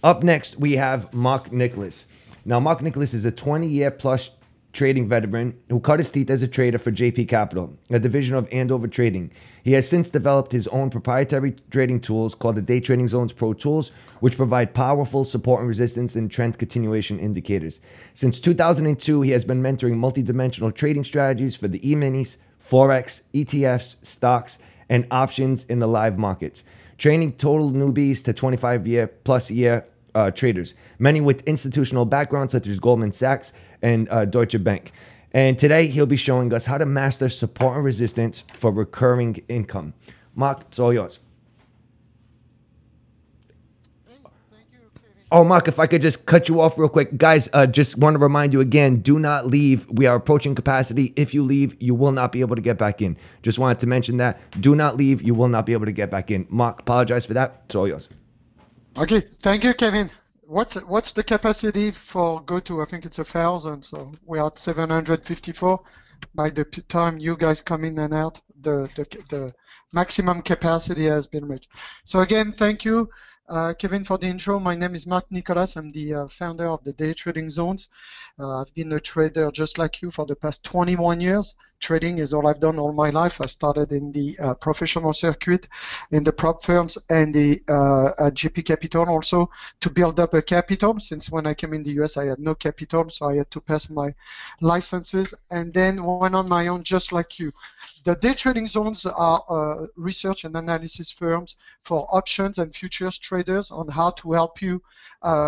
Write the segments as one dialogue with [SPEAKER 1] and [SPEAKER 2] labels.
[SPEAKER 1] Up next, we have Marc Nicolas. Now, Marc Nicolas is a 20-year plus trading veteran who cut his teeth as a trader for JP Capital, a division of Andover Trading. He has since developed his own proprietary trading tools called the Day Trading Zones Pro Tools, which provide powerful support and resistance and trend continuation indicators. Since 2002, he has been mentoring multi-dimensional trading strategies for the E-minis, Forex, ETFs, stocks, and options in the live markets, training total newbies to 25-year-plus-year traders, many with institutional backgrounds such as Goldman Sachs and Deutsche Bank. And today he'll be showing us how to master support and resistance for recurring income. Marc, it's all yours. Oh, Marc, if I could just cut you off real quick. Guys, just want to remind you again, do not leave. We are approaching capacity. If you leave, you will not be able to get back in. Just wanted to mention that. Do not leave. You will not be able to get back in. Marc, apologize for that. It's all yours.
[SPEAKER 2] Okay, thank you, Kevin. What's the capacity for go-to? I think it's 1,000, so we're at 754. By the time you guys come in and out, the maximum capacity has been reached. So again, thank you, Kevin, for the intro. My name is Marc Nicolas. I'm the founder of the Day Trading Zones. I've been a trader just like you for the past 21 years. Trading is all I've done all my life. I started in the professional circuit, in the prop firms, and at JP Capital also to build up a capital. Since when I came in the US, I had no capital, so I had to pass my licenses, and then went on my own just like you. The Day Trading Zones are research and analysis firms for options and futures traders on how to help you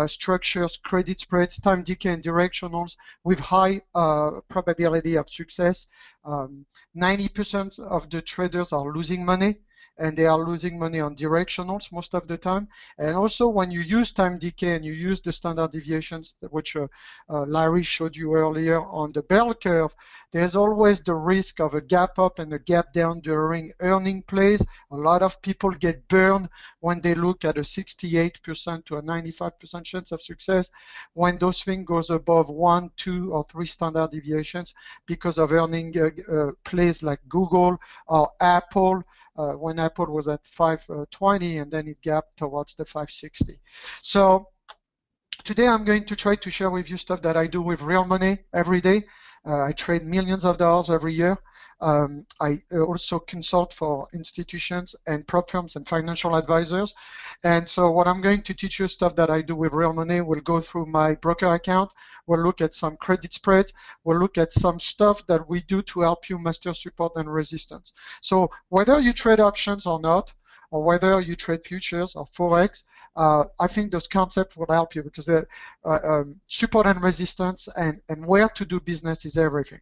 [SPEAKER 2] structure credit spreads, time decay, and directionals with high probability of success. 90% of the traders are losing money, and they are losing money on directionals most of the time. And also when you use time decay and you use the standard deviations, which Larry showed you earlier on the bell curve, there's always the risk of a gap up and a gap down during earning plays. A lot of people get burned when they look at a 68% to a 95% chance of success when those things goes above 1, 2, or 3 standard deviations because of earning plays like Google or Apple, when Apple was at 520 and then it gapped towards the 560. So today I'm going to try to share with you stuff that I do with real money every day. I trade millions of dollars every year. I also consult for institutions and prop firms and financial advisors. And so what I'm going to teach you stuff that I do with real money. We'll go through my broker account. We'll look at some credit spreads. We'll look at some stuff that we do to help you master support and resistance. So whether you trade options or not, or whether you trade futures or Forex, I think those concepts will help you because support and resistance and where to do business is everything.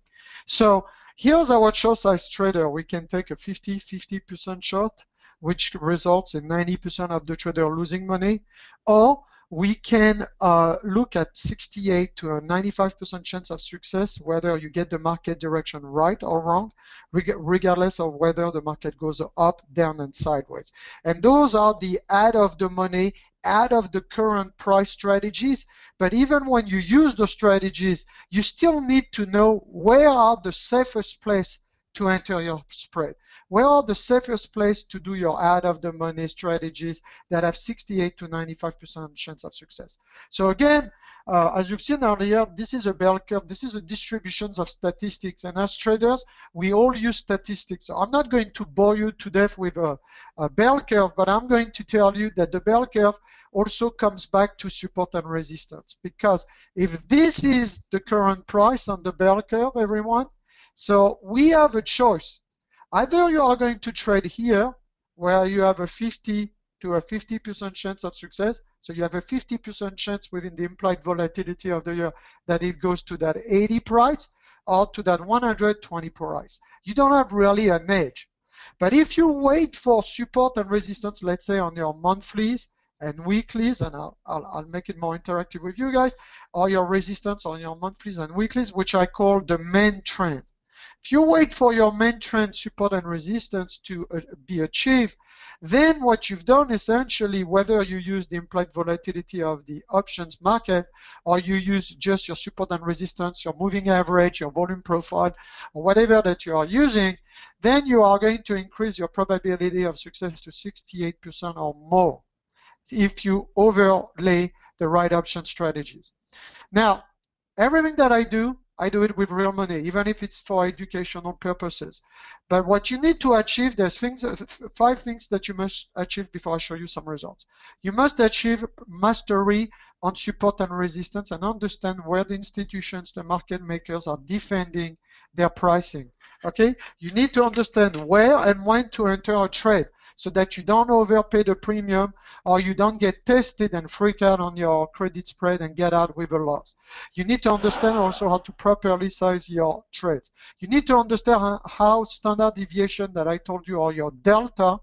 [SPEAKER 2] So here's our short size trader. We can take a 50% short, which results in 90% of the trader losing money, or we can look at 68 to a 95% chance of success, whether you get the market direction right or wrong, regardless of whether the market goes up, down, and sideways. And those are the out of the money, out of the current price strategies. But even when you use those strategies, you still need to know where are the safest place to enter your spread. Where are the safest place to do your out-of-the-money strategies that have 68 to 95% chance of success? So again, as you've seen earlier, this is a bell curve. This is a distribution of statistics. And as traders, we all use statistics. So I'm not going to bore you to death with a bell curve, but I'm going to tell you that the bell curve also comes back to support and resistance. Because if this is the current price on the bell curve, everyone, so we have a choice. Either you are going to trade here, where you have a 50 to a 50% chance of success, so you have a 50% chance within the implied volatility of the year that it goes to that 80 price or to that 120 price. You don't have really an edge. But if you wait for support and resistance, let's say on your monthlies and weeklies, and I'll make it more interactive with you guys, or your resistance on your monthlies and weeklies, which I call the main trend. If you wait for your main trend support and resistance to be achieved, then what you've done essentially, whether you use the implied volatility of the options market or you use just your support and resistance, your moving average, your volume profile, or whatever that you are using, then you are going to increase your probability of success to 68% or more if you overlay the right option strategies. Now, everything that I do it with real money, even if it's for educational purposes. But what you need to achieve, there's 5 things that you must achieve before I show you some results. You must achieve mastery on support and resistance and understand where the institutions, the market makers are defending their pricing. Okay? You need to understand where and when to enter a trade so that you don't overpay the premium or you don't get tested and freak out on your credit spread and get out with a loss. You need to understand also how to properly size your trades. You need to understand how standard deviation that I told you, or your delta,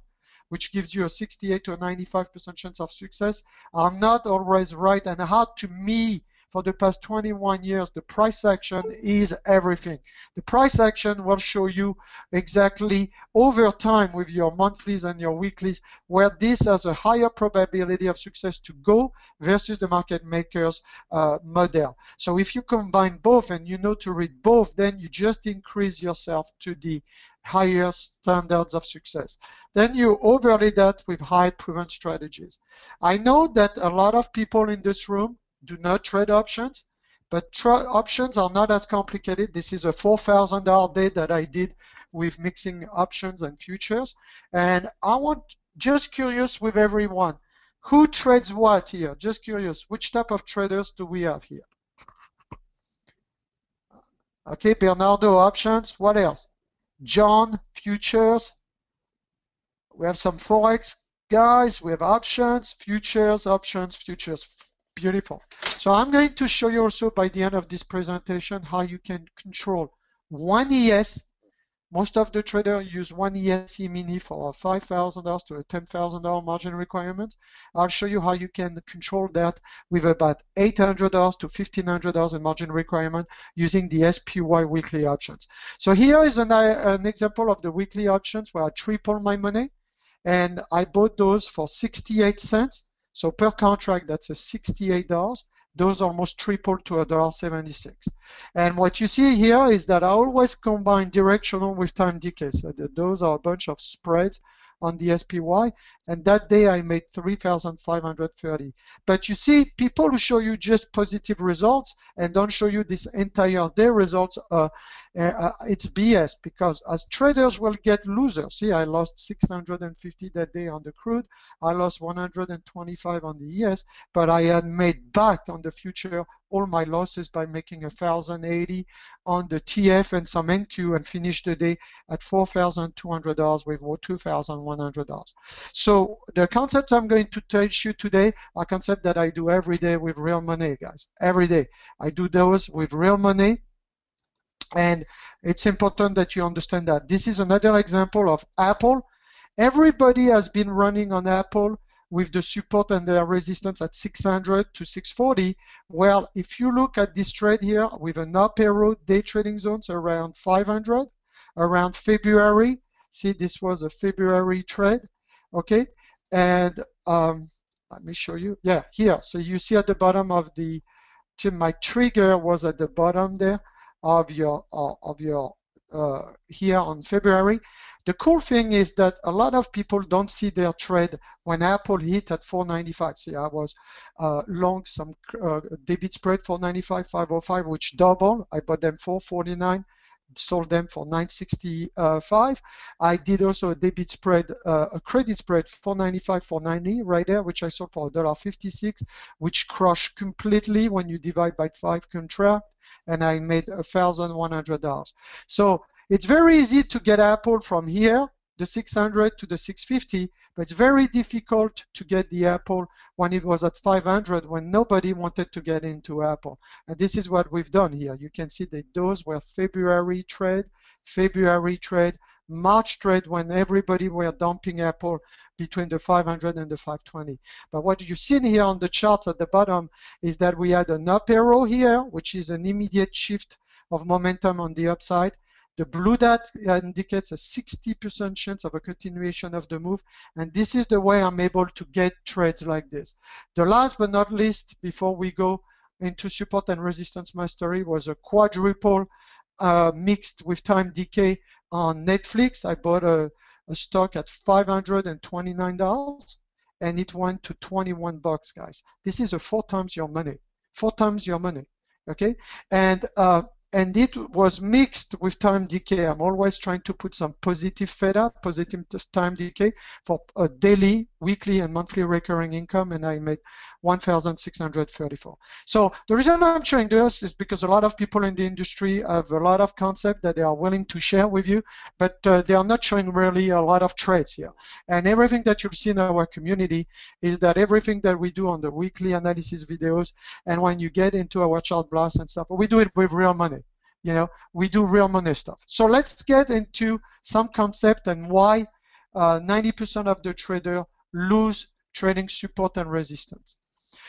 [SPEAKER 2] which gives you a 68 to a 95% chance of success, are not always right, and how, to me, for the past 21 years, the price action is everything. The price action will show you exactly over time with your monthlies and your weeklies where this has a higher probability of success to go versus the market maker's model. So if you combine both and you know to read both, then you just increase yourself to the higher standards of success. Then you overlay that with high proven strategies. I know that a lot of people in this room do not trade options, but options are not as complicated. This is a $4,000 day that I did with mixing options and futures. And I want, just curious with everyone, who trades what here? Just curious, which type of traders do we have here? Okay, Bernardo, options. What else? John, futures. We have some Forex guys. We have options, futures, options, futures. Beautiful. So I'm going to show you also by the end of this presentation how you can control one ES. Most of the traders use one ES EMini for a $5,000 to a $10,000 margin requirement. I'll show you how you can control that with about $800 to $1,500 in margin requirement using the SPY weekly options. So here is an example of the weekly options where I triple my money, and I bought those for 68 cents. So per contract, that's a $68. Those almost tripled to $1.76. And what you see here is that I always combine directional with time decay. So those are a bunch of spreads on the SPY, and that day I made 3,530. But you see, people who show you just positive results and don't show you this entire day results, it's BS, because as traders will get losers. See, I lost 650 that day on the crude, I lost 125 on the ES, but I had made back on the future all my losses by making 1,080 on the TF and some NQ, and finish the day at $4,200 with $2,100. So the concepts I'm going to teach you today are concepts that I do every day with real money, guys. Every day I do those with real money, and it's important that you understand that. This is another example of Apple. Everybody has been running on Apple with the support and the resistance at 600 to 640. Well, if you look at this trade here with an up arrow day trading zones around 500, around February, see, this was a February trade, okay? And let me show you, yeah, here. So you see at the bottom of the, my trigger was at the bottom there of your here on February. The cool thing is that a lot of people don't see their trade when Apple hit at 495. See, I was long some debit spread 495, 505, which doubled. I bought them 449, sold them for 965. I did also a debit spread, a credit spread 495, 490 right there, which I sold for $1.56, which crushed completely when you divide by 5 contract, and I made $1,100. So it's very easy to get Apple from here, the 600 to the 650, but it's very difficult to get the Apple when it was at 500, when nobody wanted to get into Apple. And this is what we've done here. You can see that those were February trade, March trade, when everybody were dumping Apple between the 500 and the 520. But what you've seen here on the charts at the bottom is that we had an up arrow here, which is an immediate shift of momentum on the upside. The blue dot indicates a 60% chance of a continuation of the move, and this is the way I'm able to get trades like this. The last but not least, before we go into support and resistance mastery, was a quadruple mixed with time decay on Netflix. I bought a stock at $529, and it went to 21 bucks, guys. This is a 4 times your money. 4 times your money. Okay, and it was mixed with time decay. I'm always trying to put some positive theta, positive time decay for a daily, weekly, and monthly recurring income, and I made 1,634. So the reason I'm showing this is because a lot of people in the industry have a lot of concepts that they are willing to share with you, but they are not showing really a lot of trades here. And everything that you'll see in our community is that everything that we do on the weekly analysis videos, and when you get into our chart blast and stuff, we do it with real money. You know, we do real money stuff. So let's get into some concept and why 90% of the trader lose trading support and resistance.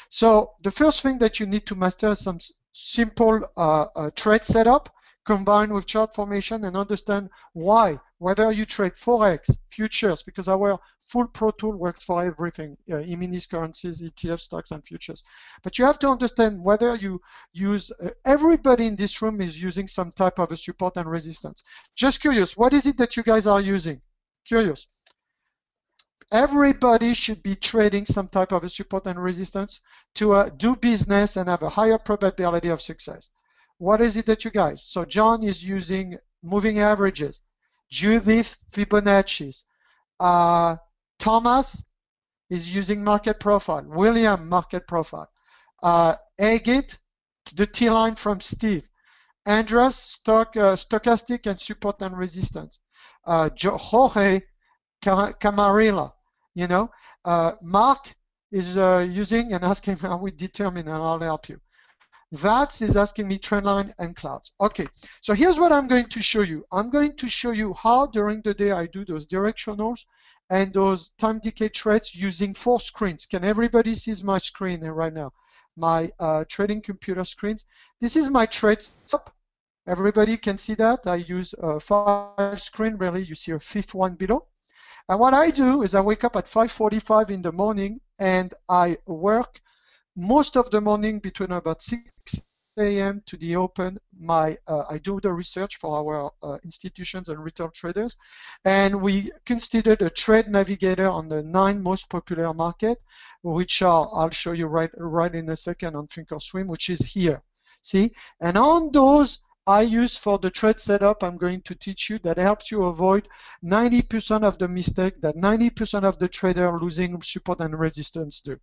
[SPEAKER 2] So the first thing that you need to master is some simple trade setup combined with chart formation, and understand why, whether you trade Forex, futures, because our full Pro Tool works for everything, EMini's currencies, ETFs, stocks, and futures. But you have to understand whether you use, everybody in this room is using some type of a support and resistance. Just curious, what is it that you guys are using? Curious. Everybody should be trading some type of a support and resistance to do business and have a higher probability of success. What is it that you guys? So John is using moving averages, Judith Fibonacci's, Thomas is using market profile, William market profile, Agit, the T line from Steve, Andres stochastic and support and resistance, Jorge Camarilla, you know, Marc is using and asking how we determine, and I'll help you. Vats is asking me trendline and clouds. Okay, so here's what I'm going to show you. I'm going to show you how during the day I do those directionals and those time decay trades using 4 screens. Can everybody see my screen right now? My trading computer screens. This is my trade setup. Everybody can see that. I use 5 screen, really. You see a 5th one below. And what I do is I wake up at 5:45 in the morning and I work most of the morning between about 6 a.m. to the open. I do the research for our institutions and retail traders, and we considered a trade navigator on the 9 most popular market, which I'll show you right in a second on Thinkorswim, which is here. See, and on those I use for the trade setup, I'm going to teach you that helps you avoid 90% of the mistake that 90% of the trader losing support and resistance do.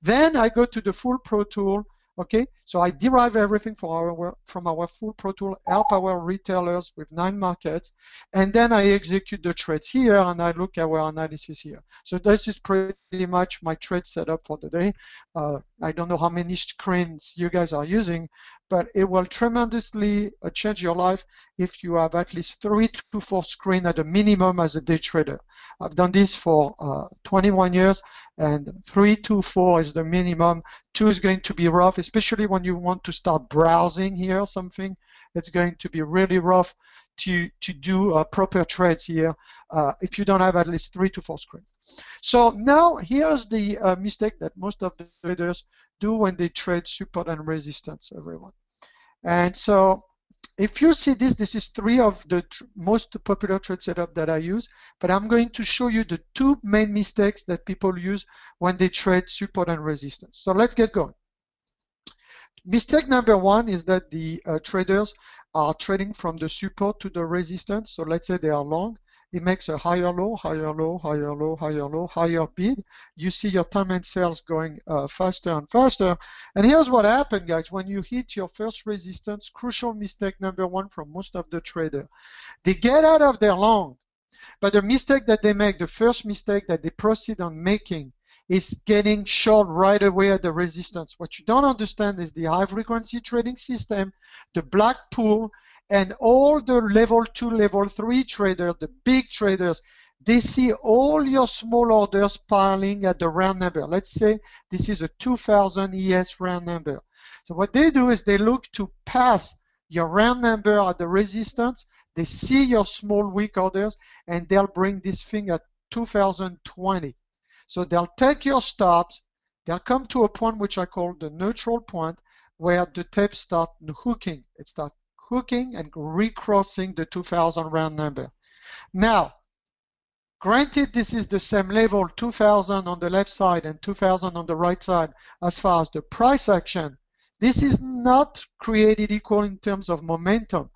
[SPEAKER 2] Then I go to the full Pro Tool. Okay, so I derive everything from our full Pro Tool, help our retailers with 9 markets, and then I execute the trades here and I look at our analysis here. So this is pretty much my trade setup for the day. I don't know how many screens you guys are using, but it will tremendously change your life if you have at least 3 to 4 screens at a minimum as a day trader. I've done this for 21 years, and 3 to 4 is the minimum. 2 is going to be rough, especially when you want to start browsing here or something. It's going to be really rough to do proper trades here if you don't have at least 3 to 4 screens. So now here's the mistake that most of the traders do when they trade support and resistance, everyone. And so if you see this is 3 of the most popular trade setup that I use, but I'm going to show you the 2 main mistakes that people use when they trade support and resistance. So let's get going. Mistake number 1 is that the traders are trading from the support to the resistance. So let's say they are long. It makes a higher low, higher low, higher low, higher low, higher bid. You see your time and sales going faster and faster. And here's what happened, guys. When you hit your first resistance, crucial mistake number 1 from most of the traders. They get out of their long, but the mistake that they make, the first mistake that they proceed on making, is getting short right away at the resistance. What you don't understand is the high frequency trading system, the black pool, and all the level 2, level 3 traders, the big traders, they see all your small orders piling at the round number. Let's say this is a 2000 ES round number. So what they do is they look to pass your round number at the resistance. They see your small weak orders, and they'll bring this thing at 2020. So they'll take your stops, they'll come to a point which I call the neutral point, where the tape starts hooking. It starts hooking and recrossing the 2000 round number. Now, Granted, this is the same level, 2000 on the left side and 2000 on the right side as far as the price action. This is not created equal in terms of momentum.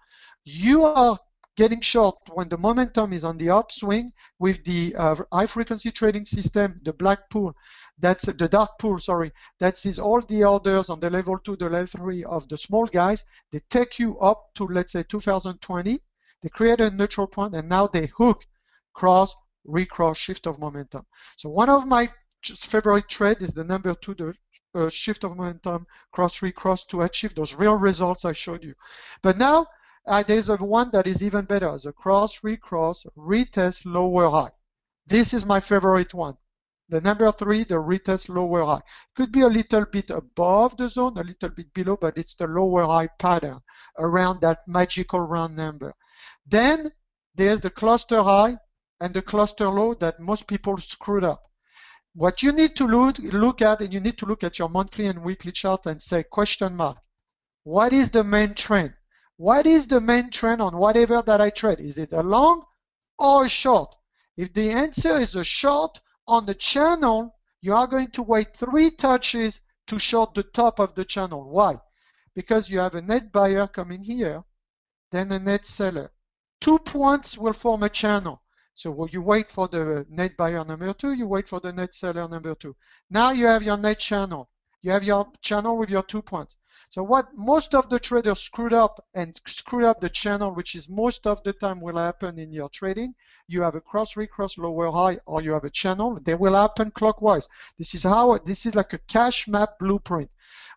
[SPEAKER 2] You are getting short when the momentum is on the upswing with the high frequency trading system, the black pool, that's the dark pool, sorry, that sees all the orders on the level 2, the level 3 of the small guys. They take you up to, let's say, 2020. They create a neutral point, and now they hook, cross, recross, shift of momentum. So one of my favorite trade is the number 2, the shift of momentum, cross, recross, to achieve those real results I showed you. But now there's a one that is even better, the cross, recross, retest, lower high. This is my favorite one. The number 3, the retest, lower high. Could be a little bit above the zone, a little bit below, but it's the lower high pattern around that magical round number. Then there's the cluster high and the cluster low that most people screwed up. What you need to look at, and you need to look at your monthly and weekly chart and say, question mark, what is the main trend? What is the main trend on whatever that I trade? Is it a long or a short? If the answer is a short on the channel, you are going to wait 3 touches to short the top of the channel. Why? Because you have a net buyer coming here, then a net seller. 2 points will form a channel. So you wait for the net buyer number 2, you wait for the net seller number 2. Now you have your net channel. You have your channel with your 2 points. So what most of the traders screwed up the channel, which is most of the time will happen in your trading, you have a cross, recross, lower high, or you have a channel. They will happen clockwise. This is like a cash map blueprint.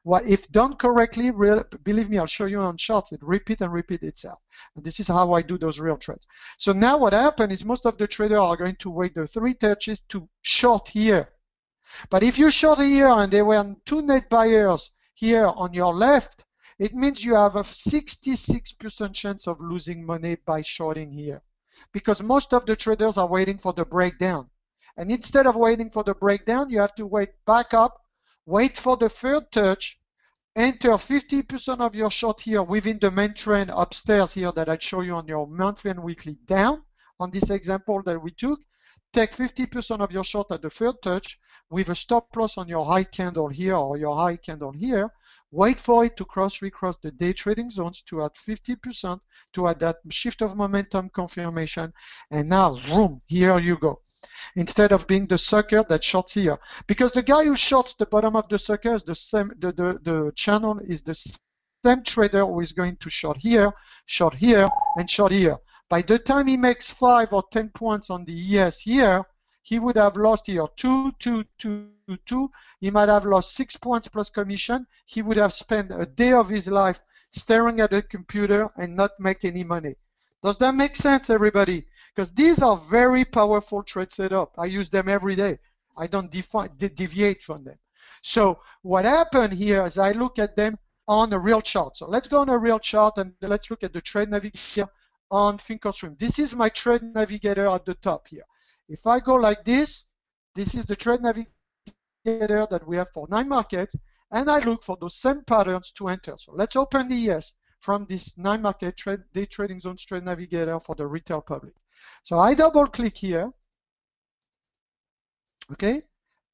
[SPEAKER 2] What if done correctly, believe me, I'll show you on charts, it repeat and repeat itself. And this is how I do those real trades. So now what happened is most of the traders are going to wait the 3 touches to short here. But if you short here and there were 2 net buyers here on your left, it means you have a 66% chance of losing money by shorting here. Because most of the traders are waiting for the breakdown. And instead of waiting for the breakdown, you have to wait back up, wait for the 3rd touch, enter 50% of your short here within the main trend upstairs here that I show you on your monthly and weekly down on this example that we took. Take 50% of your short at the 3rd touch with a stop loss on your high candle here or your high candle here. Wait for it to recross the day trading zones to add 50%, to add that shift of momentum confirmation. And now, boom, here you go. Instead of being the sucker that shorts here. Because the guy who shorts the bottom of the sucker is the same, the channel is the same trader who is going to short here, and short here. By the time he makes 5 or 10 points on the ES here, he would have lost here 2, 2, 2, 2. He might have lost 6 points plus commission. He would have spent a day of his life staring at a computer and not make any money. Does that make sense, everybody? Because these are very powerful trade setup. I use them every day. I don't deviate from them. So what happened here is I look at them on a real chart. So let's go on a real chart and let's look at the trade navigator on Thinkorswim. This is my trade navigator at the top here. If I go like this is the trade navigator that we have for 9 markets, and I look for those same patterns to enter. So let's open the ES from this 9 market day trading zones trade navigator for the retail public. So I double click here, okay,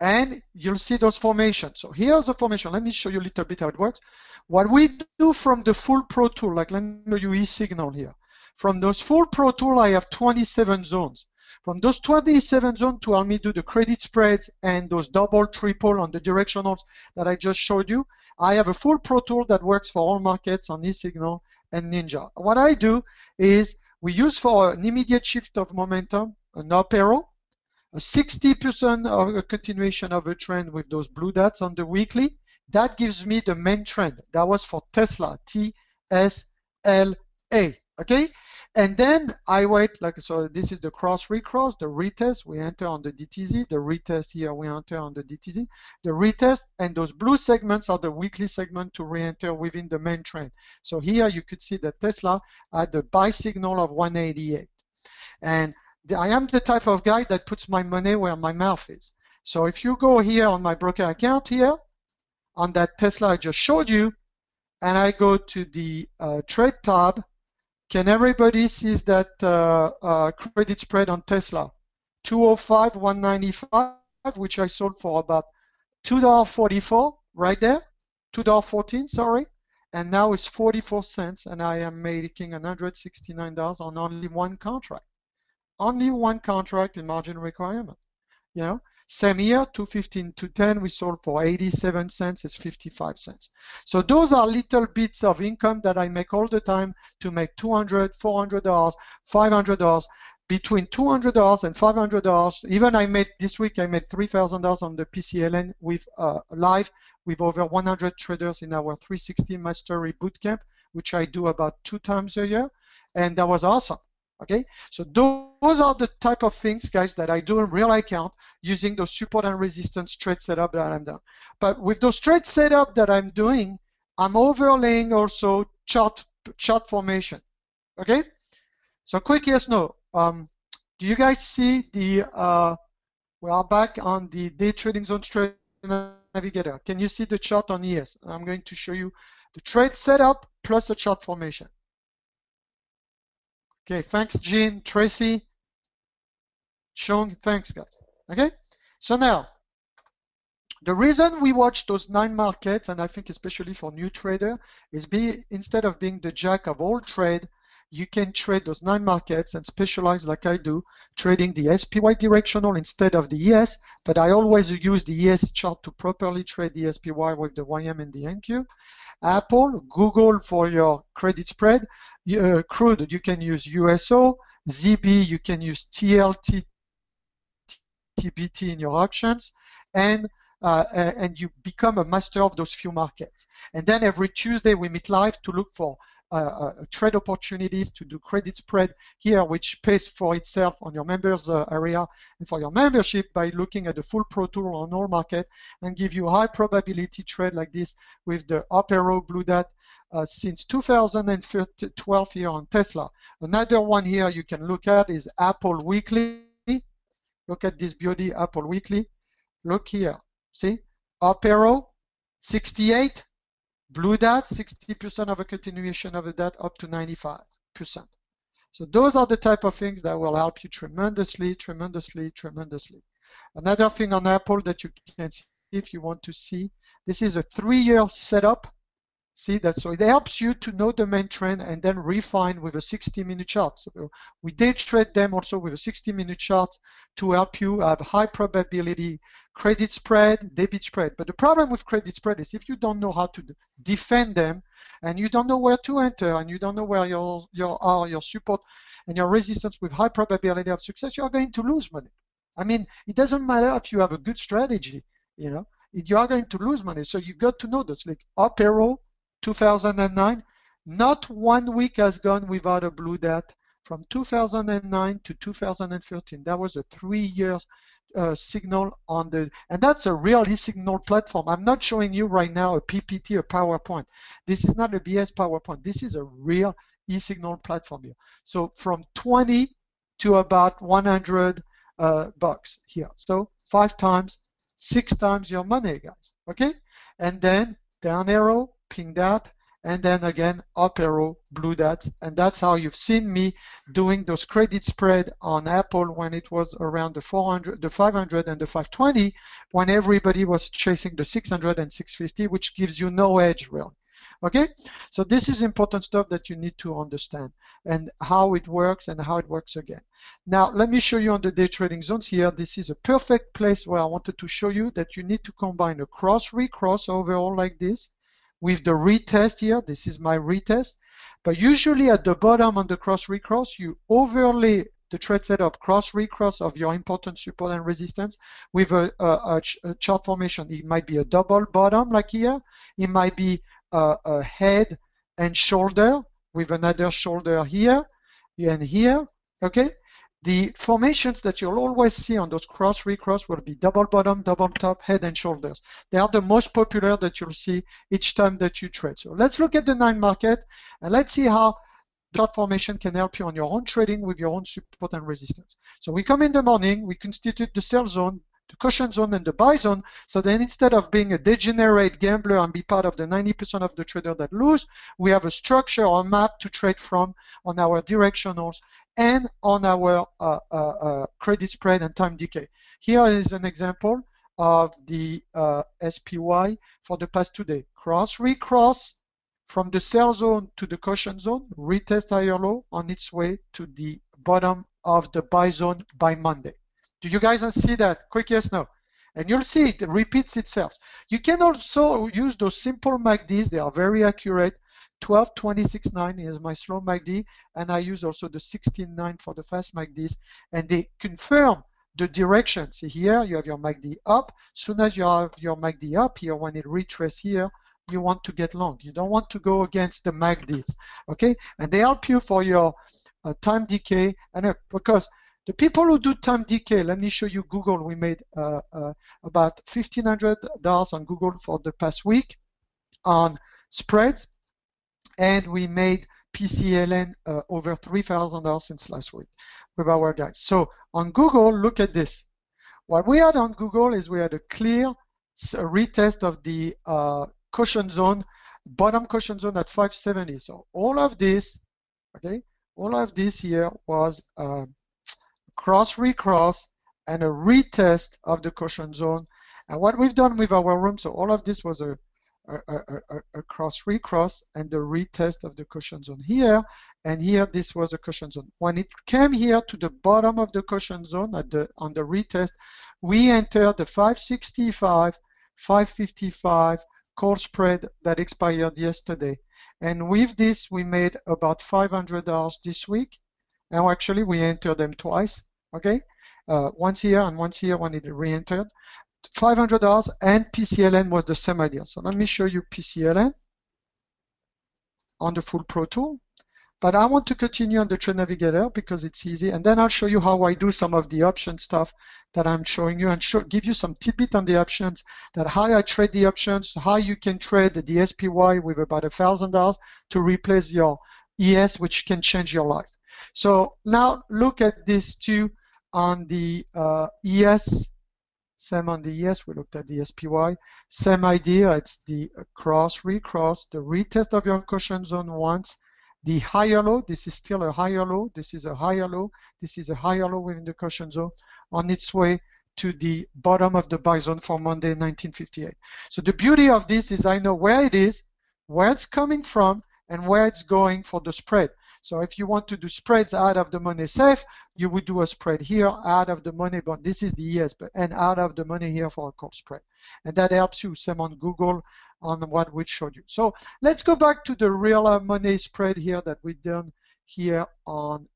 [SPEAKER 2] and you'll see those formations. So here's the formation. Let me show you a little bit how it works. What we do from the full Pro Tool, like let me show you e-signal here. From those full Pro Tool, I have 27 zones. From those 27 zones to help me do the credit spreads and those double, triple on the directionals that I just showed you, I have a full Pro Tool that works for all markets on eSignal and Ninja. What I do is we use for an immediate shift of momentum, an up arrow, a 60% of a continuation of a trend with those blue dots on the weekly. That gives me the main trend. That was for Tesla, T-S-L-A, okay? And then I wait, like, so this is the cross recross, the retest, we enter on the DTZ, the retest here, we enter on the DTZ, the retest, and those blue segments are the weekly segment to re-enter within the main trend. So here you could see that Tesla had the buy signal of 188. And I am the type of guy that puts my money where my mouth is. So if you go here on my broker account here, on that Tesla I just showed you, and I go to the trade tab, can everybody see that credit spread on Tesla? 205, 195, which I sold for about $2.44 right there, $2.14, sorry, and now it's 44 cents, and I am making $169 on only one contract. Only one contract in margin requirement. You know, same year, 215, 210, we sold for 87 cents, it's 55 cents. So those are little bits of income that I make all the time to make $200, $400, $500. Between $200 and $500, even I made this week, I made $3,000 on the PCLN with live with over 100 traders in our 360 Mastery Bootcamp, which I do about 2 times a year, and that was awesome. Okay, so those are the type of things, guys, that I do in real account using those support and resistance trade setup that I'm doing. But with those trade setup that I'm doing, I'm overlaying also chart formation. Okay, so quick yes, no. Do you guys see the, we are back on the day trading zone trade navigator. Can you see the chart on ES? I'm going to show you the trade setup plus the chart formation. Okay, thanks Jean, Tracy, Chung, thanks guys. Okay, so now, the reason we watch those 9 markets, and I think especially for new trader, is instead of being the jack of all trade, you can trade those 9 markets and specialize like I do, trading the SPY directional instead of the ES, but I always use the ES chart to properly trade the SPY with the YM and the NQ. Apple, Google for your credit spread, crude, you can use USO, ZB, you can use TLT, TBT in your options, and you become a master of those few markets. And then every Tuesday we meet live to look for trade opportunities to do credit spread here, which pays for itself on your members area and for your membership by looking at the full Pro Tool on all market and give you high probability trade like this with the up arrow blue dot since 2012 here on Tesla. Another one here you can look at is Apple Weekly. Look at this beauty, Apple Weekly. Look here, see, up arrow 68. Blue dot, 60% of a continuation of a dot up to 95%. So those are the type of things that will help you tremendously, tremendously, tremendously. Another thing on Apple that you can see if you want to see, this is a 3-year setup. See that, so it helps you to know the main trend and then refine with a 60-minute chart. So we did trade them also with a 60-minute chart to help you have high probability credit spread, debit spread. But the problem with credit spread is if you don't know how to defend them and you don't know where to enter and you don't know where your support and your resistance with high probability of success, you're going to lose money. I mean, it doesn't matter if you have a good strategy, you know, you are going to lose money. So you got to know this, like up arrow, 2009, not 1 week has gone without a blue dot from 2009 to 2013. That was a 3-year signal on the, and that's a real e-signal platform. I'm not showing you right now a PPT or PowerPoint. This is not a BS PowerPoint. This is a real e-signal platform here. So from 20 to about 100 bucks here. So 5 times, 6 times your money, guys. Okay, and then down arrow, pink dot, and then again up arrow, blue dots, and that's how you've seen me doing those credit spread on Apple when it was around the 400, the 500, and the 520, when everybody was chasing the 600 and 650, which gives you no edge really. Okay, so this is important stuff that you need to understand and how it works and how it works again. Now let me show you on the day trading zones here. This is a perfect place where I wanted to show you that you need to combine a cross-recross overall like this with the retest here. This is my retest, but usually at the bottom on the cross-recross you overlay the trade setup cross-recross of your important support and resistance with a chart formation. It might be a double bottom like here, it might be a head and shoulder with another shoulder here and here. Okay, the formations that you'll always see on those cross-recross will be double bottom, double top, head and shoulders. They are the most popular that you'll see each time that you trade. So let's look at the 9 market and let's see how chart formation can help you on your own trading with your own support and resistance. So we come in the morning, we constitute the sell zone, the caution zone, and the buy zone. So then instead of being a degenerate gambler and be part of the 90% of the trader that lose, we have a structure or map to trade from on our directionals and on our credit spread and time decay. Here is an example of the SPY for the past 2 days. Cross, recross from the sell zone to the caution zone, retest higher low on its way to the bottom of the buy zone by Monday. Do you guys see that? Quick yes, no. And you'll see it repeats itself. You can also use those simple MACDs. They are very accurate. 12.26.9 is my slow MACD, and I use also the 16.9 for the fast MACDs, and they confirm the direction. See here, you have your MACD up. As soon as you have your MACD up here, when it retraces here, you want to get long. You don't want to go against the MACDs, okay? And they help you for your time decay, and because the people who do time decay, let me show you Google. We made about $1,500 on Google for the past week on spreads, and we made PCLN over $3,000 since last week with our guys. So on Google, look at this. What we had on Google is we had a clear retest of the caution zone, bottom caution zone at 570. So all of this, okay, all of this here was cross, recross, and a retest of the caution zone. And what we've done with our room, so all of this was a cross, recross, and the retest of the caution zone here, and here this was a caution zone. When it came here to the bottom of the caution zone on the retest, we entered the 565, 555 call spread that expired yesterday. And with this, we made about $500 this week. And actually, we entered them twice, okay? Once here and once here when it re-entered. $500, and PCLN was the same idea. So let me show you PCLN on the full Pro Tool. But I want to continue on the Trade Navigator because it's easy. And then I'll show you how I do some of the option stuff that I'm showing you, and give you some tidbit on the options, that how I trade the options, how you can trade the SPY with about $1,000 to replace your ES, which can change your life. So now look at this too on the ES. Same on the ES, we looked at the SPY. Same idea, it's the cross, recross, the retest of your caution zone once, the higher low, this is still a higher low, this is a higher low, this is a higher low within the caution zone on its way to the bottom of the buy zone for Monday 1958. So the beauty of this is I know where it is, where it's coming from, and where it's going for the spread. So if you want to do spreads out of the money safe, you would do a spread here out of the money, but this is the ES, and out of the money here for a call spread. And that helps you, same on Google, on what we showed you. So let's go back to the real money spread here that we've done here on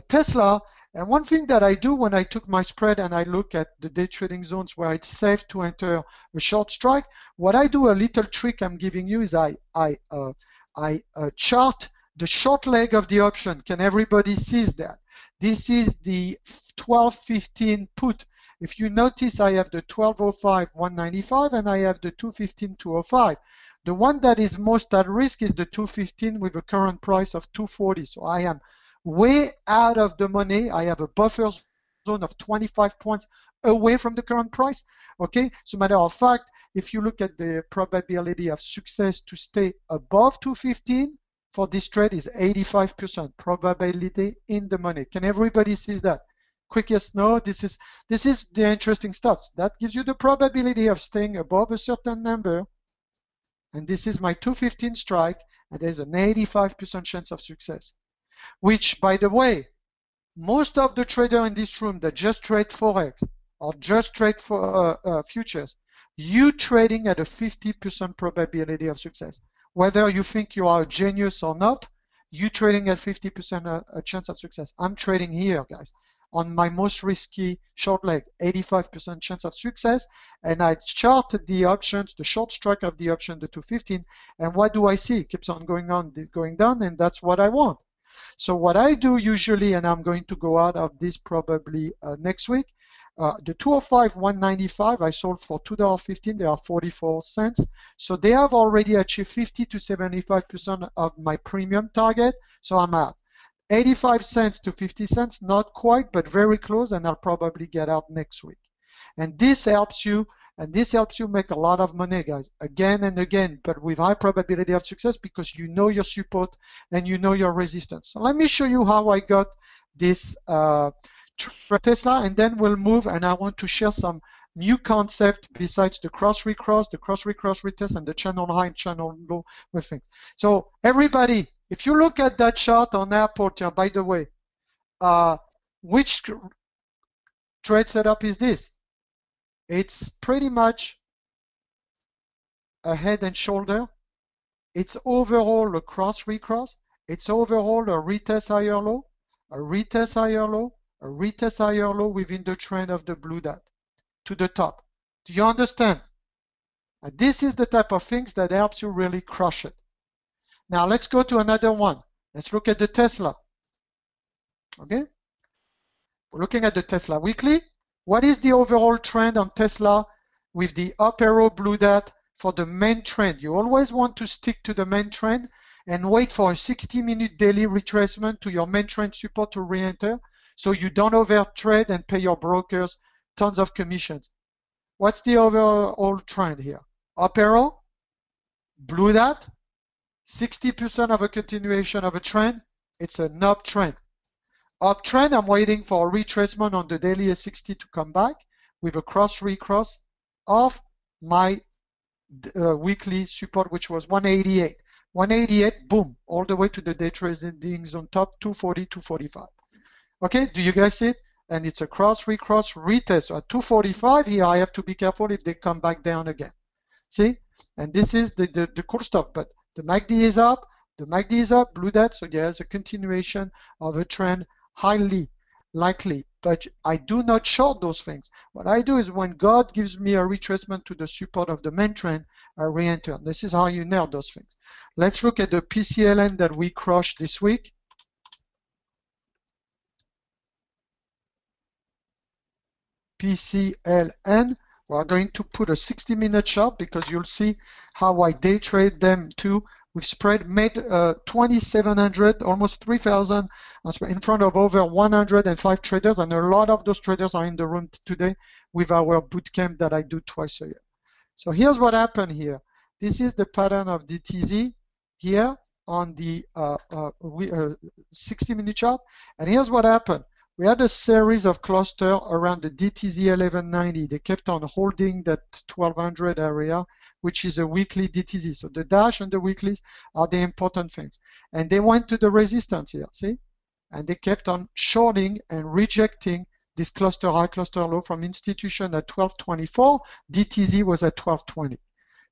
[SPEAKER 2] Tesla. And one thing that I do when I took my spread and I look at the day trading zones where it's safe to enter a short strike, what I do, a little trick I'm giving you, is I chart the short leg of the option. Can everybody see that? This is the 12.15 put. If you notice, I have the 12.05 195 and I have the 2.15 205. The one that is most at risk is the 2.15 with a current price of 2.40. So I am way out of the money. I have a buffer zone of 25 points away from the current price. Okay, so matter of fact, if you look at the probability of success to stay above 2.15, for this trade is 85% probability in the money. Can everybody see that? Quick yes, no. This is the interesting stuff. That gives you the probability of staying above a certain number. And this is my 2.15 strike, and there's an 85% chance of success. Which, by the way, most of the traders in this room that just trade Forex or just trade for futures, you trading at a 50% probability of success. Whether you think you are a genius or not, you trading at 50% a chance of success. I'm trading here, guys, on my most risky short leg, 85% chance of success, and I charted the options, the short strike of the option, the 215, and what do I see? It keeps on going down, and that's what I want. So what I do usually, and I'm going to go out of this probably next week, the 205 195 I sold for $2.15. They are 44 cents. So they have already achieved 50 to 75% of my premium target. So I'm out. 85 cents to 50 cents, not quite, but very close, and I'll probably get out next week. And this helps you And this helps you make a lot of money, guys, again and again, but with high probability of success because you know your support and you know your resistance. So let me show you how I got this Tesla, and then we'll move, and I want to share some new concept besides the cross-recross, the cross-recross retest, and the channel high and channel low with things. So everybody, if you look at that chart on airport, by the way, which trade setup is this? It's pretty much a head and shoulder. It's overall a cross-recross. It's overall a retest higher low, a retest higher low, a retest higher low within the trend of the blue dot to the top. Do you understand? And this is the type of things that helps you really crush it. Now let's go to another one. Let's look at the Tesla. Okay? We're looking at the Tesla weekly. What is the overall trend on Tesla with the up arrow blue dot for the main trend? You always want to stick to the main trend and wait for a 60-minute daily retracement to your main trend support to re-enter so you don't overtrade and pay your brokers tons of commissions. What's the overall trend here? Up arrow, blue dot, 60% of a continuation of a trend. It's an uptrend. Uptrend, I'm waiting for a retracement on the daily S60 to come back with a cross-recross of my weekly support, which was 188. 188, boom, all the way to the day trading zone top, 240, 245. Okay, do you guys see it? And it's a cross-recross retest. So at 245 here, I have to be careful if they come back down again. See? And this is the cool stuff. But the MACD is up, the MACD is up, blue dot, so there's a continuation of a trend, highly likely. But I do not short those things. What I do is when God gives me a retracement to the support of the main trend, I re-enter. This is how you nail those things. Let's look at the PCLN that we crushed this week. PCLN. We're going to put a 60-minute chart because you'll see how I day trade them too. We've spread made 2,700, almost 3,000 in front of over 105 traders, and a lot of those traders are in the room today with our bootcamp that I do twice a year. So here's what happened here. This is the pattern of DTZ here on the 60-minute chart, and here's what happened. We had a series of clusters around the DTZ 1190. They kept on holding that 1200 area, which is a weekly DTZ. So the dash and the weeklies are the important things. And they went to the resistance here, see? And they kept on shorting and rejecting this cluster high, cluster low from institution at 1224. DTZ was at 1220.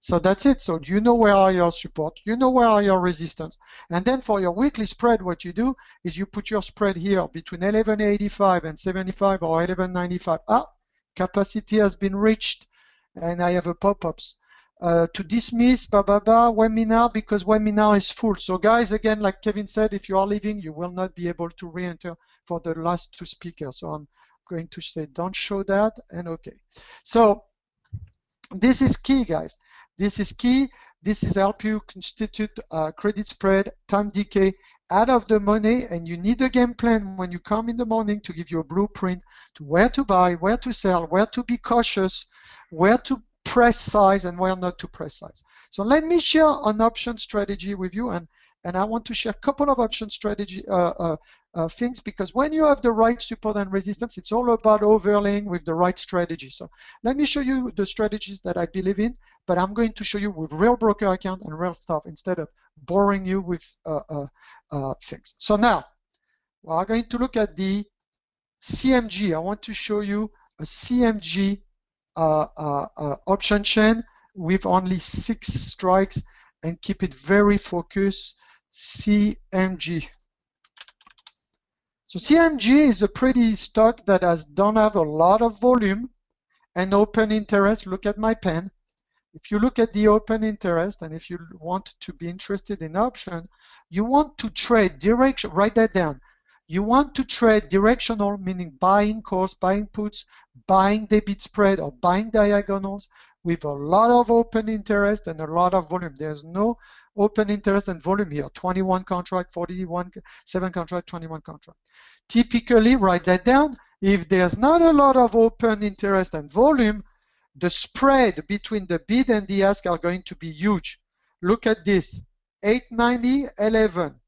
[SPEAKER 2] So that's it. So you know where are your support, you know where are your resistance. And then for your weekly spread, what you do is you put your spread here between 1185 and 75 or 1195. Ah, capacity has been reached, and I have a pop-ups. To dismiss, webinar, because webinar is full. So guys, again, like Kevin said, if you are leaving, you will not be able to re-enter for the last two speakers. So I'm going to say, don't show that, and okay. So this is key, guys. This is key. This is help you constitute credit spread, time decay, out of the money, and you need a game plan when you come in the morning to give you a blueprint to where to buy, where to sell, where to be cautious, where to press size, and where not to press size. So let me share an option strategy with you, and I want to share a couple of option strategy things, because when you have the right support and resistance, it's all about overlaying with the right strategy. So let me show you the strategies that I believe in, but I'm going to show you with real broker account and real stuff instead of boring you with things. So now we are going to look at the CMG. I want to show you a CMG option chain with only 6 strikes and keep it very focused. CMG. So CMG is a pretty stock that don't have a lot of volume and open interest. Look at my pen. If you look at the open interest, and if you want to be interested in option, you want to trade direction. Write that down. You want to trade directional, meaning buying calls, buying puts, buying debit spread, or buying diagonals with a lot of open interest and a lot of volume. There's no open interest and volume here. 21 contract, 41, 7 contract, 21 contract. Typically, write that down. If there's not a lot of open interest and volume, the spread between the bid and the ask are going to be huge. Look at this, 890, 11.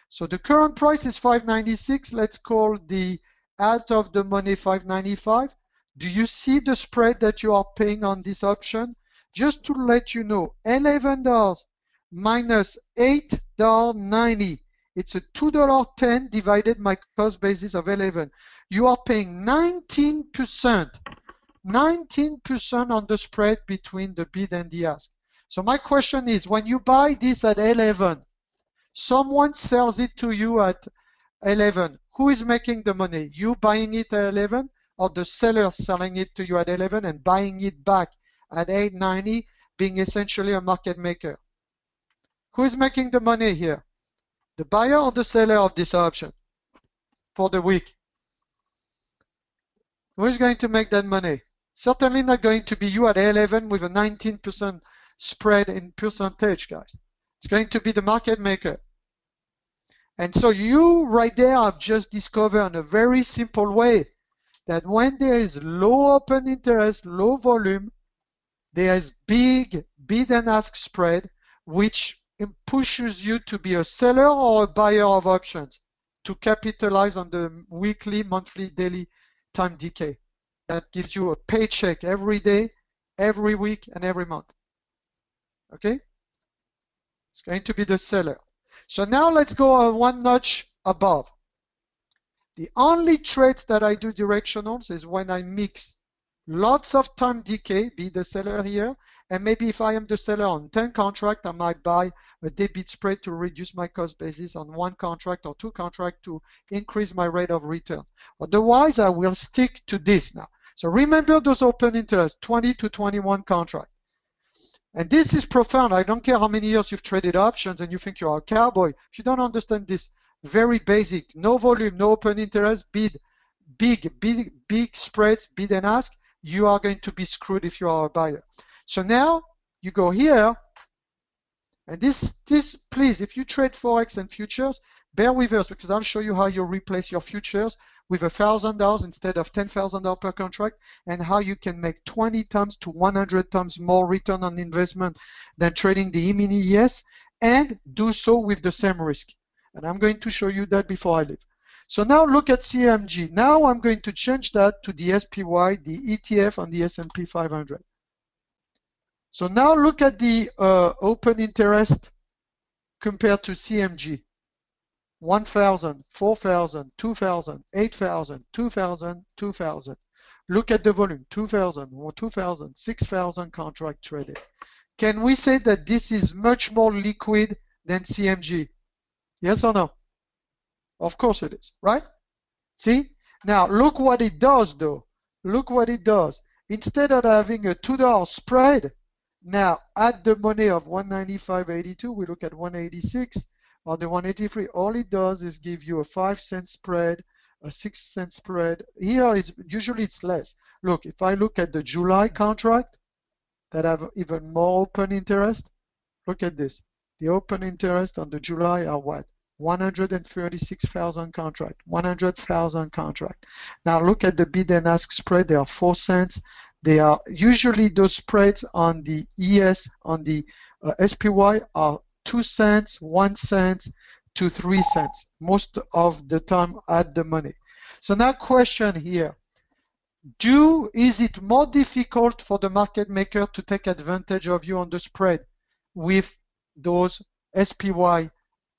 [SPEAKER 2] So the current price is 596. Let's call the out of the money 595. Do you see the spread that you are paying on this option? Just to let you know, $11 minus $8.90. It's a $2.10 divided by cost basis of 11. You are paying 19%. 19% on the spread between the bid and the ask. So my question is, when you buy this at 11, someone sells it to you at 11. Who is making the money? You buying it at 11, or the seller selling it to you at 11 and buying it back at 8.90, being essentially a market maker? Who is making the money here? The buyer or the seller of this option for the week? Who is going to make that money? Certainly not going to be you at 11 with a 19% spread in percentage, guys. It's going to be the market maker. And so you right there have just discovered in a very simple way that when there is low open interest, low volume, there is big bid and ask spread, which pushes you to be a seller or a buyer of options to capitalize on the weekly, monthly, daily time decay. That gives you a paycheck every day, every week, and every month. Okay? It's going to be the seller. So now let's go one notch above. The only trades that I do directionals is when I mix lots of time decay, be the seller here, and maybe if I am the seller on 10 contracts, I might buy a debit spread to reduce my cost basis on 1 contract or 2 contracts to increase my rate of return. Otherwise, I will stick to this now. So remember those open interest, 20 to 21 contracts. And this is profound. I don't care how many years you've traded options and you think you're a cowboy. If you don't understand this very basic, no volume, no open interest, bid, big spreads, bid and ask, you are going to be screwed if you are a buyer. So now you go here, and this please, if you trade Forex and futures, bear with us because I'll show you how you replace your futures with $1,000 instead of $10,000 per contract, and how you can make 20 times to 100 times more return on investment than trading the EMini ES, and do so with the same risk. And I'm going to show you that before I leave. So now look at CMG. Now I'm going to change that to the SPY, the ETF, and the S&P 500. So now look at the open interest compared to CMG. 1,000, 4,000, 2,000, 8,000, 2,000, 2,000. Look at the volume, 2,000, 2,000, 6,000 contract traded. Can we say that this is much more liquid than CMG? Yes or no? Of course it is, right? See? Now look what it does though. Look what it does. Instead of having a $2 spread, now at the money of 195.82, we look at 186 or the 183. All it does is give you a 5-cent spread, a 6-cent spread. Here it's usually it's less. Look, if I look at the July contract that have even more open interest, look at this. The open interest on the July are what? 136,000 contract, 100,000 contract. Now look at the bid and ask spread. They are 4 cents. They are usually those spreads on the ES, on the SPY are 2 cents, 1 cent to 3 cents most of the time at the money. So now question here. Is it more difficult for the market maker to take advantage of you on the spread with those SPY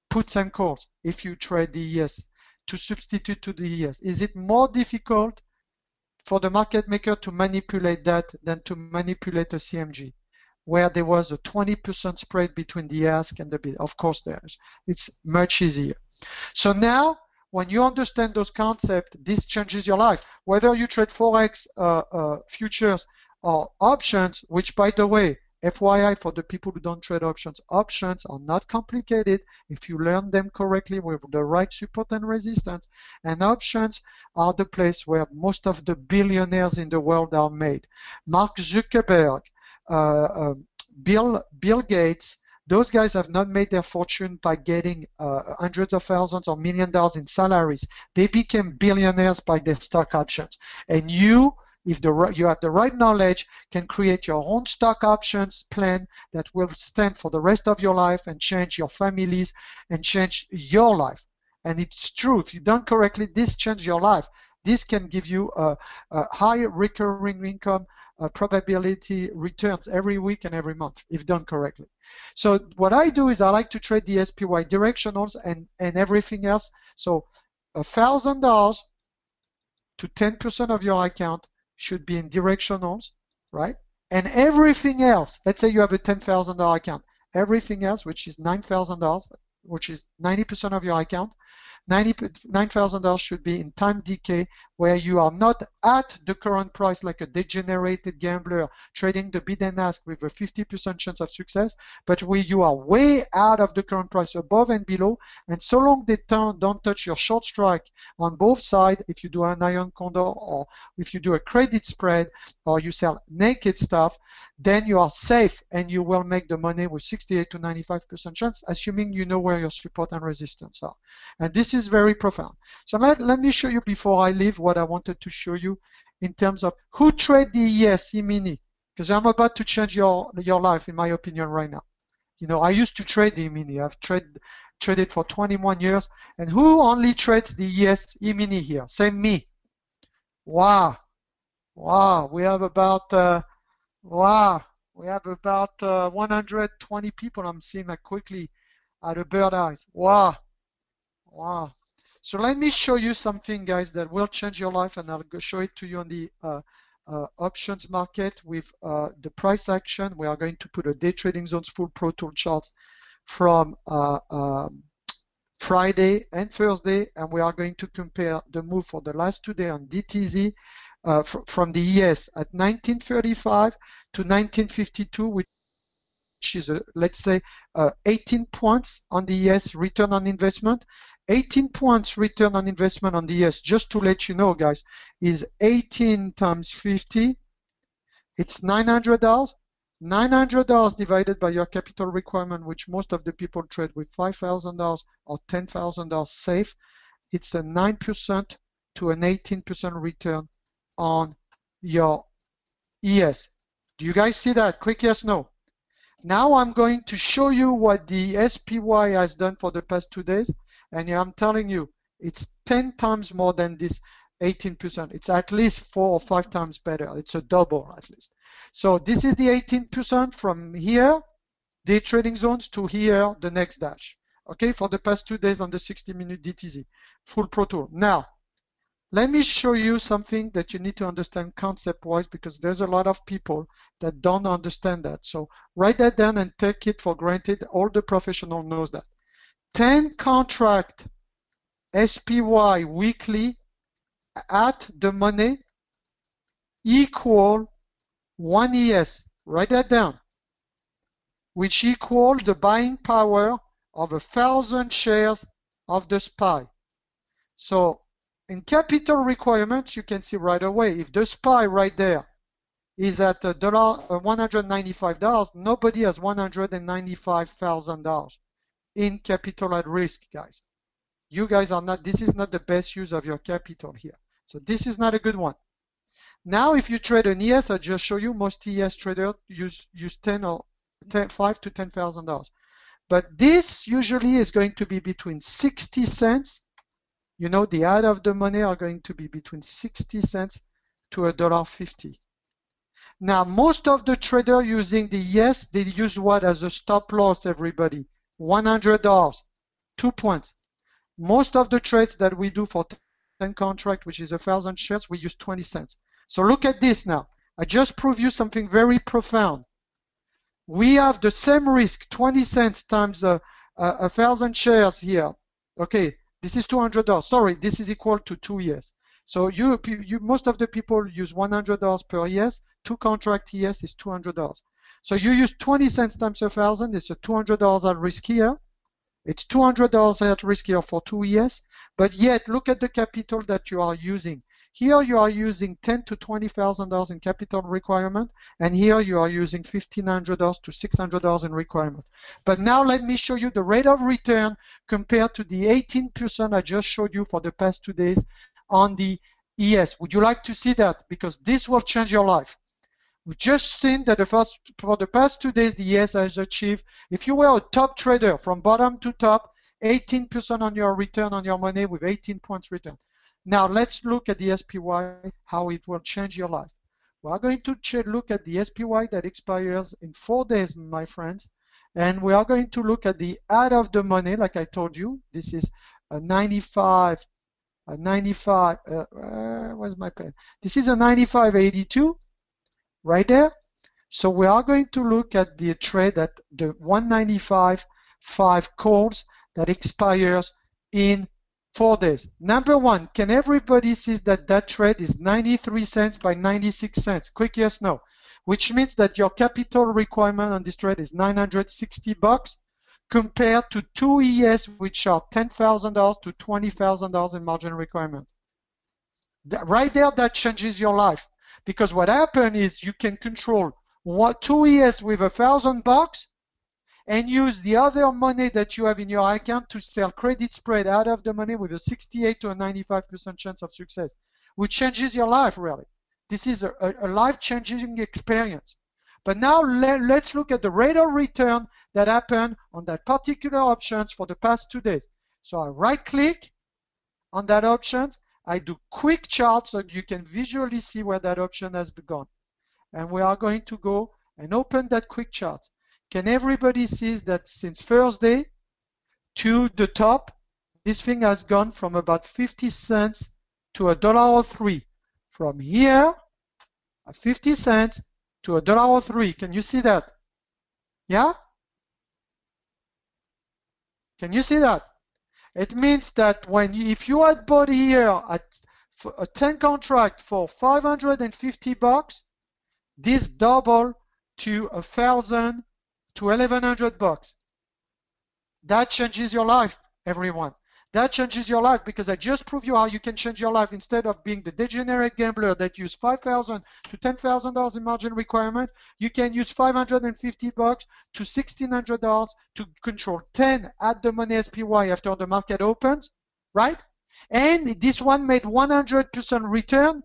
[SPEAKER 2] puts and calls if you trade the ES to substitute to the ES? Is it more difficult for the market maker to manipulate that than to manipulate a CMG where there was a 20% spread between the ask and the bid? Of course there is. It's much easier. So now when you understand those concepts, this changes your life. Whether you trade Forex, futures, or options, which by the way, FYI for the people who don't trade options, options are not complicated if you learn them correctly with the right support and resistance, and options are the place where most of the billionaires in the world are made. Mark Zuckerberg, Bill Gates, those guys have not made their fortune by getting hundreds of thousands or $1 million in salaries. They became billionaires by their stock options. And you if you have the right knowledge, can create your own stock options plan that will stand for the rest of your life and change your families and change your life. And it's true, if you done correctly, this changes your life. This can give you a high recurring income probability returns every week and every month if done correctly. So what I do is I like to trade the SPY directionals and everything else. So $1,000 to 10% of your account should be in directionals, right? And everything else, let's say you have a $10,000 account, everything else, which is $9,000, which is 90% of your account, $9,000 should be in time decay, where you are not at the current price like a degenerated gambler trading the bid and ask with a 50% chance of success, but where you are way out of the current price, above and below. And so long they don't touch your short strike on both sides, if you do an iron condor or if you do a credit spread or you sell naked stuff, then you are safe and you will make the money with 68 to 95% chance, assuming you know where your support and resistance are. And this is very profound. So let me show you before I leave what I wanted to show you in terms of who trade the EMini, because I'm about to change your life, in my opinion, right now. You know, I used to trade the EMini. I've traded for 21 years. And who only trades the EMini here? Say me. Wow. Wow. We have about 120 people. I'm seeing that quickly at a bird eyes. Wow. Wow. So let me show you something, guys, that will change your life, and I'll show it to you on the options market with the price action. We are going to put a day trading zones full Pro Tool charts from Friday and Thursday, and we are going to compare the move for the last 2 days on DTZ from the ES at 1935 to 1952, which is, let's say, 18 points on the ES return on investment. 18 points return on investment on the ES, just to let you know, guys, is 18 times 50. It's $900. $900 divided by your capital requirement, which most of the people trade with $5,000 or $10,000 safe. It's a 9% to an 18% return on your ES. Do you guys see that? Quick yes, no. Now I'm going to show you what the SPY has done for the past 2 days. And I'm telling you, it's 10 times more than this 18%. It's at least 4 or 5 times better. It's a double at least. So this is the 18% from here, day trading zones, to here, the next dash. Okay, for the past 2 days on the 60-minute DTZ, full Pro Tool. Now, let me show you something that you need to understand concept-wise, because there's a lot of people that don't understand that. So write that down and take it for granted. All the professional knows that. 10 contract SPY weekly at the money equal 1 ES. Write that down. Which equal the buying power of 1,000 shares of the SPY. So in capital requirements, you can see right away, if the SPY right there is at $195, nobody has $195,000 in capital at risk, guys. You guys are not, this is not the best use of your capital here. So this is not a good one. Now, if you trade an ES, I just show you most ES traders use 5 to $10,000. But this usually is going to be between 60 cents. You know, the out of the money are going to be between 60 cents to $1.50. Now, most of the traders using the ES, they use what as a stop loss, everybody? $100, 2 points. Most of the trades that we do for 10 contract, which is 1,000 shares, we use 20 cents. So look at this now. I just proved you something very profound. We have the same risk, 20 cents times 1,000 shares here. Okay, this is $200. Sorry, this is equal to 2 ES. So most of the people use $100 per ES. 2 contract ES is $200. So you use 20 cents times 1,000, it's a $200 at risk here. It's $200 at risk here for 2 ES, but yet look at the capital that you are using. Here you are using $10,000 to $20,000 in capital requirement, and here you are using $1,500 to $600 in requirement. But now let me show you the rate of return compared to the 18% I just showed you for the past 2 days on the ES. Would you like to see that? Because this will change your life. We've just seen that for the past 2 days, the ES has achieved, if you were a top trader from bottom to top, 18% on your return on your money with 18 points return. Now let's look at the SPY, how it will change your life. We are going to look at the SPY that expires in 4 days, my friends. And we are going to look at the out of the money, like I told you. This is a 95, where's my pen? This is a 95.82 right there. So we are going to look at the trade at the 195.5 calls that expires in 4 days. Number one, can everybody see that that trade is 93 cents by 96 cents? Quick yes, no. Which means that your capital requirement on this trade is $960 compared to 2 ES, which are $10,000 to $20,000 in margin requirement. Right there, that changes your life. Because what happened is you can control 2 ES with $1,000 and use the other money that you have in your account to sell credit spread out of the money with a 68 to a 95% chance of success, which changes your life, really. This is a life-changing experience. But now let's look at the rate of return that happened on that particular options for the past 2 days. So I right-click on that option. I do quick chart so you can visually see where that option has begun. And we are going to go and open that quick chart. Can everybody see that since Thursday to the top, this thing has gone from about 50 cents to $1.03. From here, 50 cents to $1.03. Can you see that? Yeah? Can you see that? It means that if you had bought here at a 10 contract for $550, this double to 1,000 to $1,100. That changes your life, everyone. That changes your life because I just proved you how you can change your life. Instead of being the degenerate gambler that use $5,000 to $10,000 in margin requirement, you can use $550 to $1,600 to control 10 at the money SPY after the market opens, right? And this one made 100% return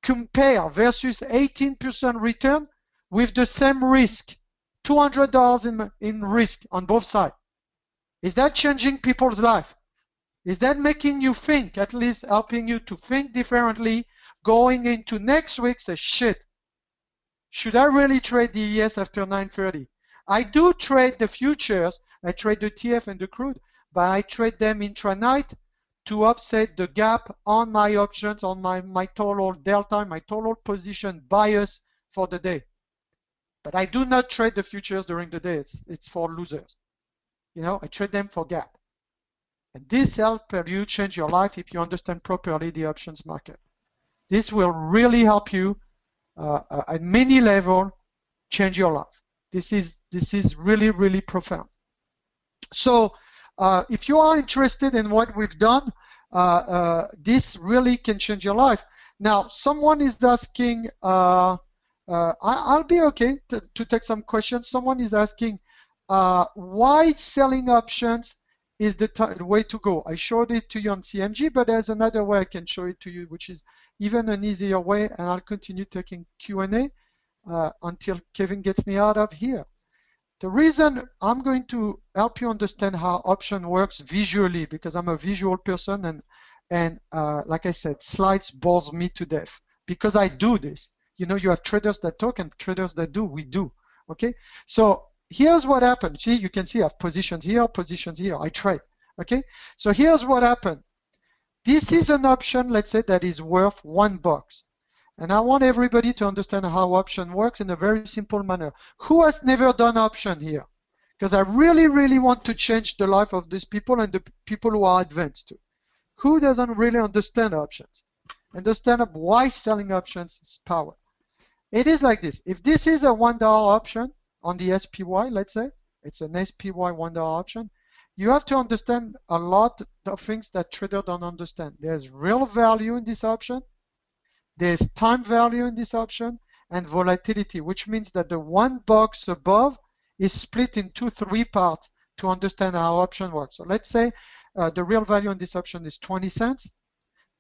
[SPEAKER 2] compare versus 18% return with the same risk, $200 in risk on both sides. Is that changing people's life? Is that making you think, at least helping you to think differently, going into next week, say, shit, should I really trade the ES after 9:30? I do trade the futures, I trade the TF and the crude, but I trade them intranight to offset the gap on my options, on my total delta, my total position bias for the day. But I do not trade the futures during the day. It's for losers. You know, I trade them for gap. And this helps you change your life if you understand properly the options market. This will really help you at many levels change your life. This is really, really profound. So if you are interested in what we've done, this really can change your life. Now, someone is asking, I'll be okay to take some questions. Someone is asking, why selling options is the way to go. I showed it to you on CMG, but there's another way I can show it to you, which is even an easier way, and I'll continue taking Q&A until Kevin gets me out of here. The reason I'm going to help you understand how option works visually, because I'm a visual person, and like I said, slides bores me to death because I do this. You know, you have traders that talk and traders that do. We do. Okay, so here's what happened. See, you can see I have positions here, I trade. Okay, so here's what happened. This is an option, let's say, that is worth $1. And I want everybody to understand how option works in a very simple manner. Who has never done option here? Because I really, really want to change the life of these people and the people who are advanced too. Who doesn't really understand options? Understand why selling options is power. It is like this. If this is a $1 option on the SPY, let's say, it's an SPY $1 option, you have to understand a lot of things that traders don't understand. There's real value in this option, there's time value in this option, and volatility, which means that the $1 above is split into 3 parts to understand how option works. So let's say the real value in this option is 20 cents.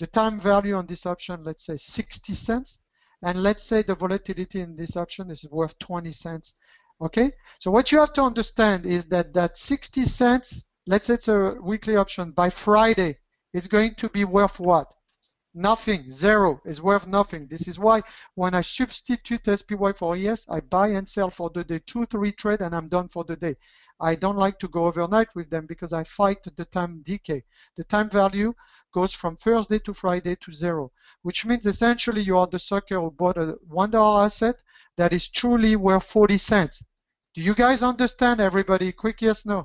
[SPEAKER 2] The time value on this option, let's say 60 cents. And let's say the volatility in this option is worth 20 cents. Okay? So what you have to understand is that that 60 cents, let's say it's a weekly option, by Friday, it's going to be worth what? Nothing. Zero is worth nothing. This is why when I substitute SPY for ES, I buy and sell for the day, 2-3 trade, and I'm done for the day. I don't like to go overnight with them because I fight the time decay. The time value goes from Thursday to Friday to zero, which means essentially you are the sucker who bought a $1 asset that is truly worth 40 cents. Do you guys understand, everybody? Quick yes, no.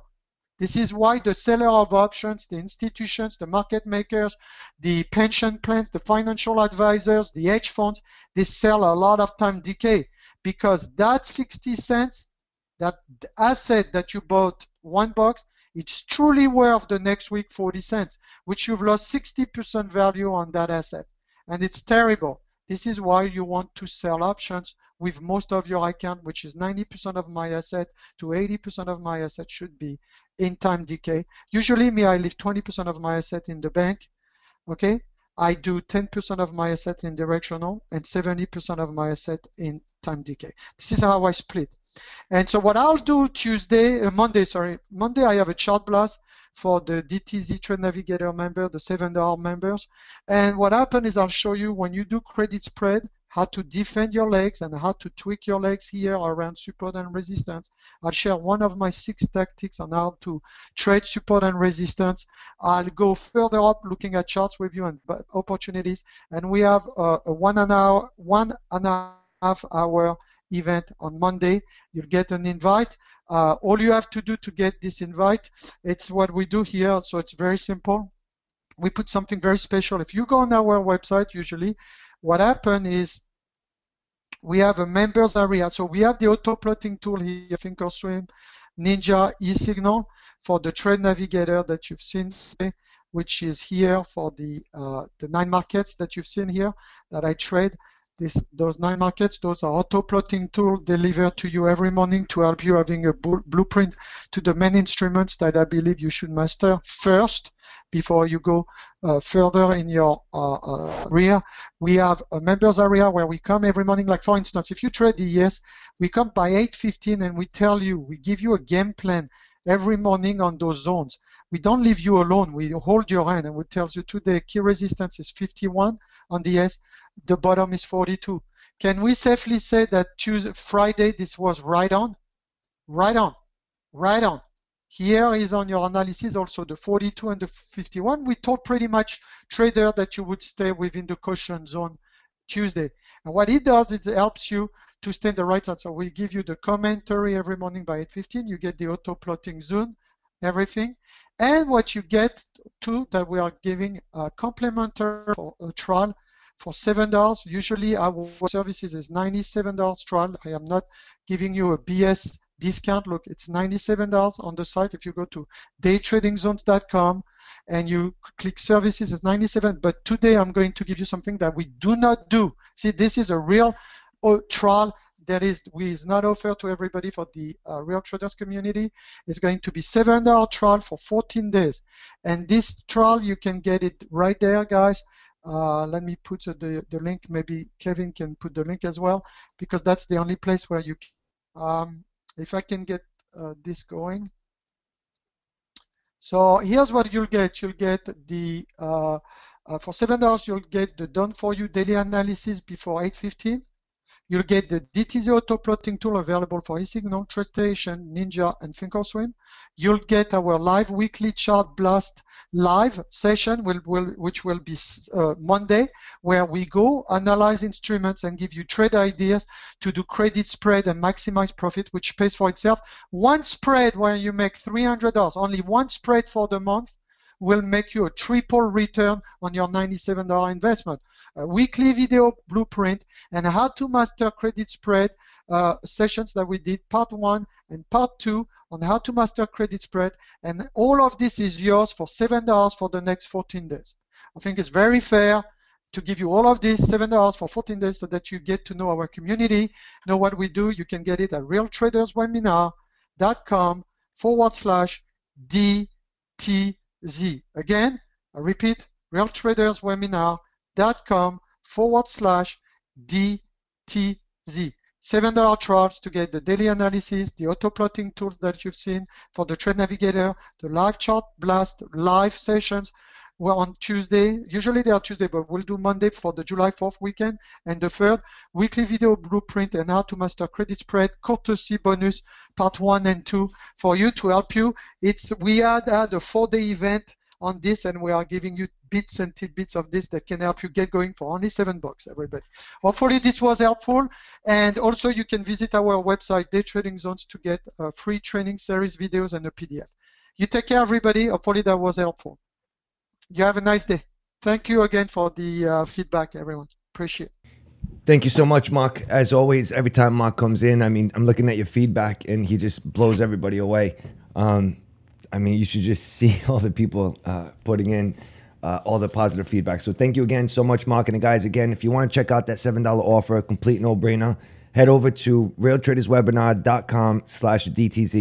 [SPEAKER 2] This is why the seller of options, the institutions, the market makers, the pension plans, the financial advisors, the hedge funds, they sell a lot of time decay, because that 60 cents, that asset that you bought $1, it's truly worth the next week 40 cents, which you've lost 60% value on that asset. And it's terrible. This is why you want to sell options with most of your account, which is 90% of my asset to 80% of my asset should be in time decay. Usually me, I leave 20% of my asset in the bank. Okay, I do 10% of my asset in directional and 70% of my asset in time decay. This is how I split. And so what I'll do Monday I have a chart blast for the DTZ Trade Navigator member, the $7 members. And what happened is I'll show you when you do credit spread, how to defend your legs and how to tweak your legs here around support and resistance. I'll share one of my 6 tactics on how to trade support and resistance. I'll go further up looking at charts with you and opportunities. And we have a 1.5 hour event on Monday. You'll get an invite. All you have to do to get this invite, it's what we do here. So it's very simple. We put something very special. If you go on our website, usually what happens is we have a members area. So we have the auto plotting tool here, Thinkorswim, Ninja, eSignal for the trade navigator that you've seen today, which is here for the 9 markets that you've seen here that I trade. Those 9 markets, those are auto plotting tools delivered to you every morning to help you having a blueprint to the main instruments that I believe you should master first before you go further in your area. We have a members area where we come every morning. Like for instance, if you trade ES, we come by 8:15 and we tell you, we give you a game plan every morning on those zones. We don't leave you alone. We hold your hand and we tell you today key resistance is 51 on the S, the bottom is 42. Can we safely say that Friday this was right on? Right on. Right on. Here is on your analysis also the 42 and the 51. We told pretty much trader that you would stay within the caution zone Tuesday. And what it does, it helps you to stay in the right side. So we give you the commentary every morning by 8:15. You get the auto plotting zone, everything. And what you get too, that we are giving a complimentary for a trial for $7. Usually our services is $97 trial. I am not giving you a BS discount. Look, it's $97 on the site. If you go to daytradingzones.com and you click services, it's $97. But today I'm going to give you something that we do not do. See, this is a real trial that is not offered to everybody for the real traders community. It's going to be $7 trial for 14 days. And this trial, you can get it right there, guys. Let me put the link. Maybe Kevin can put the link as well, because that's the only place where you can, if I can get this going. So here's what you'll get. You'll get the, for $7, you'll get the done for you daily analysis before 8:15. You'll get the DTZ auto plotting tool available for eSignal, TradeStation, Ninja, and Thinkorswim. You'll get our live weekly chart blast live session, which will be Monday, where we go analyze instruments and give you trade ideas to do credit spread and maximize profit, which pays for itself. One spread where you make $300, only one spread for the month, will make you a triple return on your $97 investment. A weekly video blueprint and how to master credit spread sessions that we did, part 1 and part 2 on how to master credit spread, and all of this is yours for $7 for the next 14 days. I think it's very fair to give you all of this, $7 for 14 days, so that you get to know our community, know what we do. You can get it at realtraderswebinar.com/DTZ. Again, I repeat, realtraderswebinar.com/DTZ. $7 charge to get the daily analysis, the auto plotting tools that you've seen for the Trade Navigator, the live chart blast, live sessions. We're on Tuesday. Usually they are Tuesday, but we'll do Monday for the July 4th weekend. And the third, weekly video blueprint and how to master credit spread, courtesy bonus, part 1 and 2 for you to help you. We had a 4-day event on this, and we are giving you bits and tidbits of this that can help you get going for only $7, everybody. Hopefully this was helpful. And also you can visit our website, Day Trading Zones, to get free training series videos and a PDF. You take care, everybody. Hopefully that was helpful. You have a nice day. Thank you again for the feedback, everyone. Appreciate it.
[SPEAKER 1] Thank you so much, Marc. As always, every time Marc comes in, I mean, I'm looking at your feedback and he just blows everybody away. I mean, you should just see all the people putting in all the positive feedback. So thank you again so much, Marc. And guys, again, if you want to check out that $7 offer, a complete no-brainer, head over to realtraderswebinar.com/DTZ.